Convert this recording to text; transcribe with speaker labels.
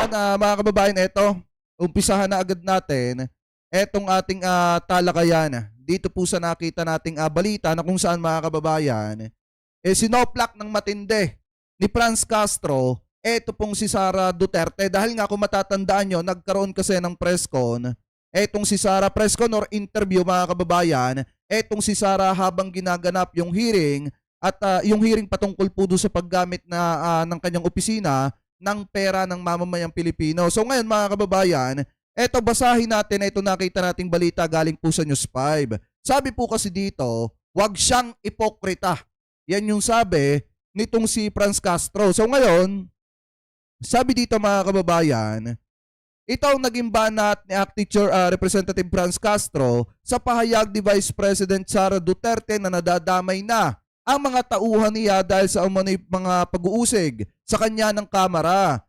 Speaker 1: Yan, mga kababayan, eto, umpisahan na agad natin etong ating talakayan. Dito po sa nakita nating balita na kung saan, mga kababayan, sinoplak ng matindi ni Franz Castro eto pong si Sara Duterte. Dahil nga kung matatandaan nyo, nagkaroon kasi ng press con. Etong si Sara, press con or interview, mga kababayan, etong si Sara habang ginaganap yung hearing at yung hearing patungkol po doon sa paggamit na ng kanyang opisina ng pera ng mamamayang Pilipino. So ngayon, mga kababayan, eto basahin natin, ito nakita nating balita galing po sa News 5. Sabi po kasi dito, wag siyang ipokrita. Yan yung sabi nitong si Franz Castro. So ngayon, sabi dito, mga kababayan, ito ang naging banat ni Acting Representative Franz Castro sa pahayag ni Vice President Sara Duterte na nadadamay na ang mga tauhan niya dahil sa umano'y mga pag-uusig sa kanya ng Kamara.